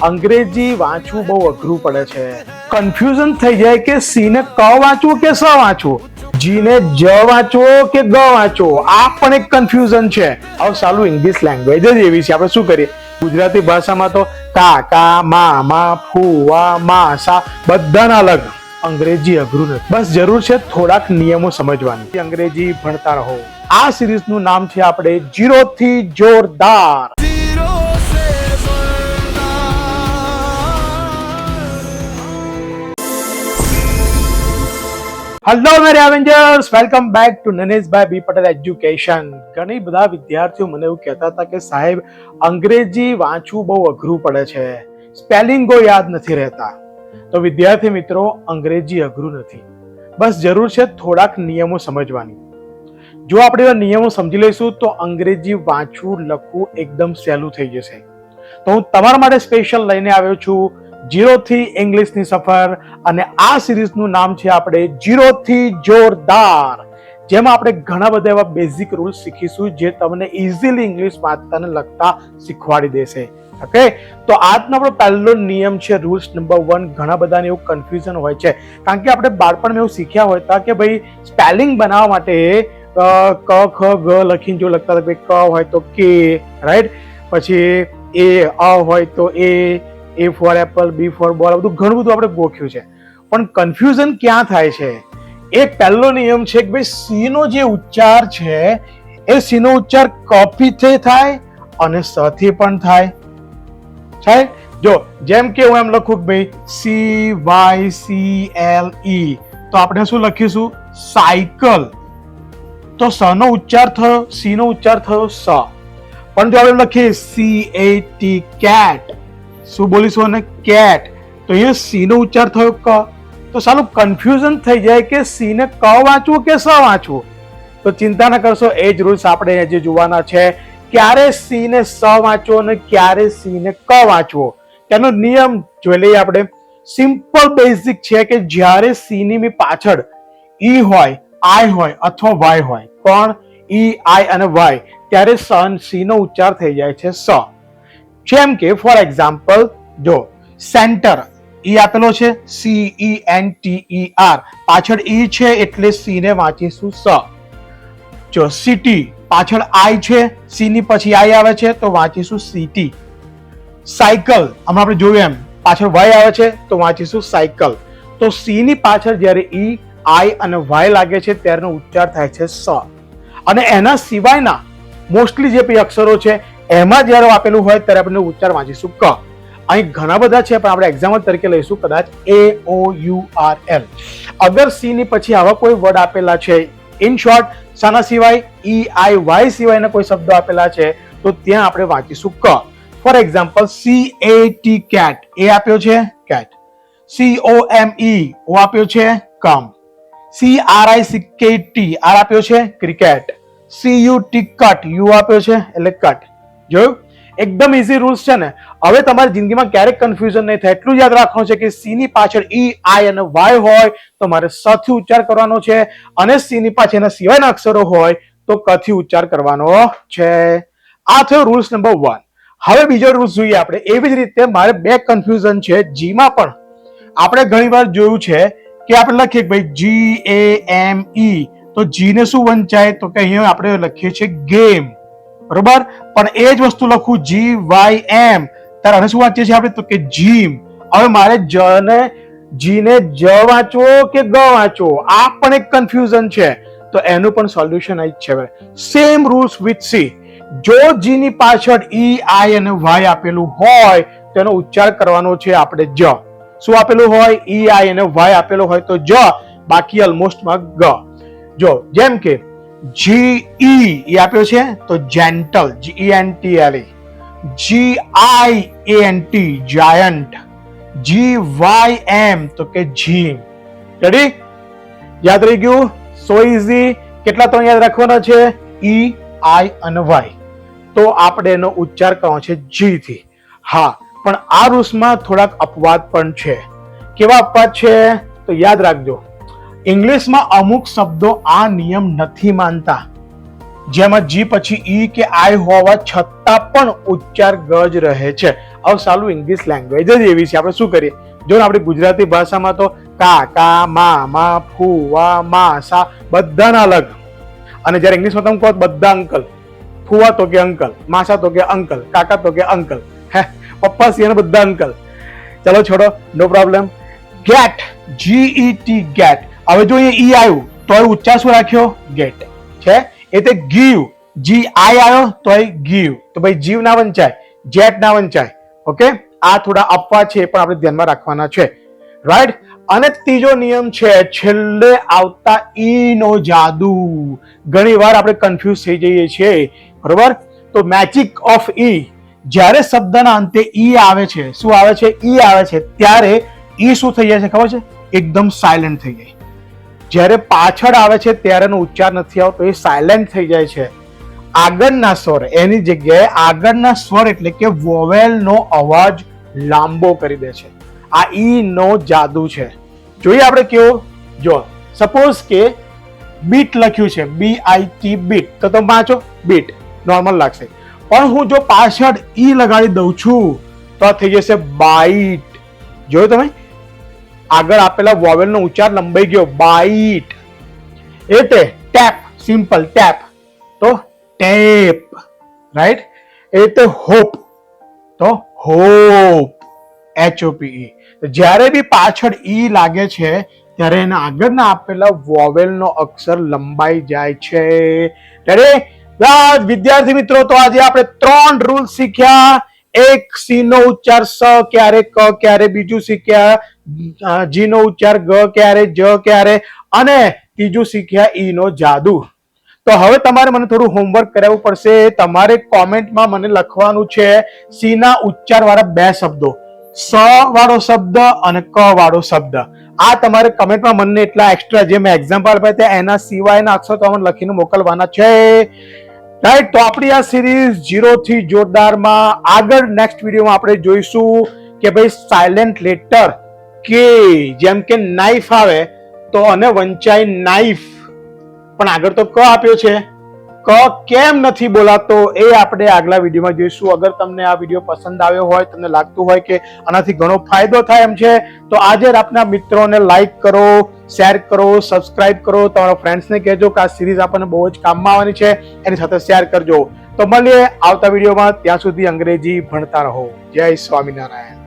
અંગ્રેજી વાંચવું બહુ અઘરું પડે છે. કન્ફ્યુઝન થઈ જાય કે સી ને ક વાંચવું કે સ વાંચવું, જી ને જ વાંચવો કે ગ વાંચવો, આ પણ એક કન્ફ્યુઝન છે. હવે સાલું ઇંગ્લિશ લેંગ્વેજ જ એવી છે, આપણે શું કરીએ? ગુજરાતી ભાષામાં તો કાકા, મામા, ફુવા, માસા બધાના અલગ. અંગ્રેજી અઘરું નથી, બસ જરૂર છે થોડાક નિયમો સમજવાની. અંગ્રેજી ભણતા રહો. આ સિરીઝનું નામ છે આપણે 0 થી જોરદાર. હેલો મેરે avengers, welcome back to Naneshbhai B Patel education. ઘણી બધા વિદ્યાર્થીઓ મને એવું કહેતા હતા કે સાહેબ અંગ્રેજી વાંચવું બહુ અઘરું પડે છે, સ્પેલિંગો યાદ નથી રહેતા. તો વિદ્યાર્થી મિત્રો, અંગ્રેજી અઘરું નથી, બસ જરૂર છે થોડાક નિયમો સમજવાની. જો આપણે એવા નિયમો સમજી લઈશું તો અંગ્રેજી વાંચવું લખવું એકદમ સહેલું થઈ જશે. તો હું તમારા માટે સ્પેશિયલ લઈને આવ્યો છું 0 થી ઇંગ્લિશની સફર, અને આ સિરીઝનું નામ છે આપણે 0 થી જોરદાર, જેમાં આપણે ઘણા બધા એવા બેઝિક રૂલ્સ શીખીશું જે તમને ઇઝીલી ઇંગ્લિશ વાંચતા અને લખતા શીખવાડી દેશે. ઓકે, તો આજનો આપણો પહેલો નિયમ છે રૂલ્સ નંબર 1. ઘણા બધાને એવું કન્ફ્યુઝન હોય છે, કારણ કે આપણે બાળપણમાં એવું શીખ્યા હોય હતા કે ભાઈ સ્પેલિંગ બનાવવા માટે ક ખ ગ લખીને જો લખતા હતા, ક હોય તો કે, રાઈટ, પછી એ હોય તો એ ફોર એપલ, બી ફોર બોલ, બધું ઘણું બધું આપણે ગોખ્યું છે. પણ કન્ફ્યુઝન ક્યાં થાય છે? એક પહેલો નિયમ છે કે ભાઈ સી નો જે ઉચ્ચાર છે એ સી નો ઉચ્ચાર કથી થાય અને સ થી પણ થાય. જો જેમ કે હું એમ લખું કે ભાઈ CYCLE, તો આપણે શું લખીશું? સાયકલ. તો સ નો ઉચ્ચાર થયો, સી નો ઉચ્ચાર થયો સ. પણ જો આપણે લખીએ CAT, કેટ, શું બોલીશું? અને કેટ, તો અહીંયા સી નો ઉચ્ચાર થયો ક. તો સાલું કન્ફ્યુઝન થઈ જાય કે સી ને ક વાંચવું કે સ વાંચવું. તો ચિંતા ન કરશો, એ જ રૂલ્સ આપણે જે જોવાના છે. ક્યારે સી ને સ વાંચવો અને ક્યારે સી ને ક વાંચવો, તેનો નિયમ જોઈ લઈએ આપણે. સિમ્પલ બેઝિક છે કે જ્યારે સી ની પાછળ ઈ હોય, આઈ હોય અથવા વાય હોય, કોણ? ઈ, આઈ અને વાય, ત્યારે સી નો ઉચ્ચાર થઈ જાય છે સ. જેમ કે ફોર એક્ઝામ્પલ, જો સેન્ટર ઈ આપેલો છે, CENTER, પાછળ ઈ છે એટલે સી ને વાંચીશું સ. જો સિટી, પાછળ આઈ છે, સી ની પછી આઈ આવે છે તો વાંચીશું સિટી. સાયકલ, હમણાં આપણે જોયું એમ, પાછળ વાય આવે છે તો વાંચીશું સાયકલ. તો સી ની પાછળ જ્યારે ઈ, આઈ અને વાય લાગે છે ત્યારનો ઉચ્ચાર થાય છે સ. અને એના સિવાયના મોસ્ટલી જે અક્ષરો છે એમાં જ્યારે આપેલું હોય ત્યારે આપણે ઉચ્ચાર વાંચીશું ક. અહીં ઘણા બધા છે પણ આપણે એક્ઝામ્પલ તરીકે લઈશું કદાચ AOURL. અગર સી ની પછી આવા કોઈ વર્ડ આપેલા છે, ઇન શોર્ટ શાના સિવાય, ઈ, આઈ, વાય સિવાયના કોઈ શબ્દો આપેલા છે, તો ત્યાં આપણે વાંચીશું ક. ફોર એક્ઝામ્પલ CAT, કેટ, એ આપ્યો છે કેટ. COME, ઓ આપ્યો છે કમ. CRICKT, આર આપ્યો છે ક્રિકેટ. CUT, કટ, યુ આપ્યો છે એટલે કટ. જોયું? એકદમ ઇઝી રૂલ્સ છે ને. હવે તમારી જિંદગીમાં ક્યારેક કન્ફ્યુઝન નહીં થાય, એટલું યાદ રાખવાનું છે કે સી ની પાછળ ઈ, આઈ અને વાય હોય તો મારે સ થી ઉચ્ચાર કરવાનો છે, અને સી ની પાછળ એના સિવાયના અક્ષરો હોય તો ક થી ઉચ્ચાર કરવાનો છે. આ થયો રૂલ્સ નંબર 1. હવે બીજો રૂલ્સ જોઈએ આપણે. એવી જ રીતે મારે બે કન્ફ્યુઝન છે જીમાં પણ. આપણે ઘણીવાર જોયું છે કે આપણે લખીએ ભાઈ GAME, તો જી ને શું વંચાય? તો કે અહીંયા આપણે લખીએ છીએ ગેમ, બરોબર. પણ એ જ વસ્તુ લખું GYM, ત્યારે આને શું વાંચીએ છીએ આપણે? તો કે જીમ. હવે મારે જી ને જ વાંચવો કે ગ વાંચવો, આ પણ એક કન્ફ્યુઝન છે. તો એનું પણ સોલ્યુશન અહીં જ છે. Same rules with C. જો જી ની પાછળ ઈ, આઈ અને વાય આપેલું હોય તેનો ઉચ્ચાર કરવાનો છે આપણે જ. શું આપેલું હોય? ઈ, આઈ અને વાય આપેલો હોય તો જ, બાકી ઓલમોસ્ટમાં ગ. જો જેમ કે GE આપ્યો છે તો gentle, GENTLE. GIANT, giant. GYM તો કે જીમ. રેડી? યાદ રહી ગયું? સો ઇઝી. કેટલા ત્રણ યાદ રાખવાના છે? ઈ, આઈ અને વાય. તો આપણે એનો ઉચ્ચાર કરવાનો છે જી થી. હા, પણ આ રૂલ્સમાં થોડાક અપવાદ પણ છે. કેવા અપવાદ છે? તો યાદ રાખજો, ઇંગ્લિશમાં અમુક શબ્દો આ નિયમ નથી માનતા. જેમાં જી પછી ઈ કે આઈ હોવા છતાં પણ ઉચ્ચાર ગ જ રહે છે. હવે સાલું ઇંગ્લિશ લેંગ્વેજ જ એવી છે, આપણે શું કરીએ? જો ને આપણી ગુજરાતી ભાષામાં તો કાકા, મા, ફૂવા, માસા બધાના અલગ, અને જ્યારે ઇંગ્લિશમાં તમે કહો બધા અંકલ, ફૂવા તો કે અંકલ, માસા તો કે અંકલ, કાકા તો કે અંકલ, હે પપ્પા સિવાય બધા અંકલ. ચલો છોડો, no problem. Get, GET get. હવે જો એ ઈ આવ્યું તો ઉચ્ચાર શું રાખ્યો? ગેટ છે. એ તે ગીવ, GI આવ્યો તો ગીવ, તો ભાઈ જીવ ના વંચાય, જેટ ના વંચાય. ઓકે, આ થોડા અપવા છે પણ આપણે ધ્યાનમાં રાખવાના છે, રાઈટ. અને ત્રીજો નિયમ છે છેલ્લે આવતા ઈ નો જાદુ. ઘણી વાર આપણે કન્ફ્યુઝ થઈ જઈએ છીએ, બરોબર? તો મેજિક ઓફ ઈ, જ્યારે શબ્દના અંતે ઈ આવે છે, શું આવે છે? ઈ આવે છે, ત્યારે ઈ શું થઈ જાય છે ખબર છે? એકદમ સાયલેન્ટ થઈ જાય. જ્યારે પાછળ આવે છે ત્યારે એનો ઉચ્ચાર નથી આવતો, એ સાયલેન્ટ થઈ જાય છે. આગળના સ્વર એની જગ્યાએ આગળના સ્વર એટલે કે વોવેલનો અવાજ લાંબો કરી દે છે. આ ઈ નો જાદુ છે. જોઈએ આપણે કેવો. જો સપોઝ કે બીટ લખ્યું છે, BIT બીટ, તો તમે વાંચો બીટ, નોર્મલ લાગશે. પણ હું જો પાછળ ઈ લગાડી દઉં છું તો આ થઈ જશે બાઈટ. જોયું તમે? આગળ આપેલા વોવેલનો ઉચ્ચાર લંબાઈ ગયો, બાઈટ. એટલે ટેપ, સિમ્પલ ટેપ, તો ટેપ, રાઈટ. એટલે હોપ, તો હોપ, HOPE. જ્યારે બી પાછળ ઈ લાગે છે ત્યારે એના આગળના આપેલા વોવેલનો અક્ષર લંબાઈ જાય છે. ત્યારે વિદ્યાર્થી મિત્રો, તો આજે આપણે 3 રૂલ શીખ્યા. એક, સી નો ઉચ્ચાર સ ક્યારે, ક ક્યારે. બીજું શીખ્યા જી નો ઉચ્ચાર ગ ક્યારે, જ ક્યારે. અને ત્રીજું શીખ્યા ઈ નો જાદુ. તો હવે તમારે મને થોડું હોમવર્ક કરાવવું પડશે. તમારે કોમેન્ટમાં મને લખવાનું છે સી ના ઉચ્ચાર વાળા 2 શબ્દો, સ વાળો શબ્દ અને ક વાળો શબ્દ. આ તમારે કમેન્ટમાં મને એટલા એક્સ્ટ્રા જે મેં એક્ઝામ્પલ આપ્યા હતા એના સિવાયના અક્ષર તમને લખીને મોકલવાના છે, રાઈટ. તો આપણી આ સિરીઝ 0 થી જોરદારમાં આગળ નેક્સ્ટ વિડીયોમાં આપણે જોઈશું કે ભાઈ સાયલેન્ટ લેટર કે, જેમ કે નાઈફ આવે તો અને વંચાય નાઈફ, પણ આગળ તો ક આપ્યો છે, ક કેમ નથી બોલાતો એ આપણે આગલા વિડીયોમાં જોઈશું. અગર તમને આ વિડીયો પસંદ આવ્યો હોય, તમને લાગતું હોય કે આનાથી ઘણો ફાયદો થાય એમ છે, તો આજે જ આપના મિત્રોને લાઈક કરો, શેર કરો, સબસ્ક્રાઇબ કરો, તમારા ફ્રેન્ડ્સને કહેજો કે આ સિરીઝ આપણને બહુ જ કામમાં આવવાની છે, એની સાથે શેર કરજો. તો મળીએ આવતા વિડીયોમાં. ત્યાં સુધી અંગ્રેજી ભણતા રહો. જય સ્વામિનારાયણ.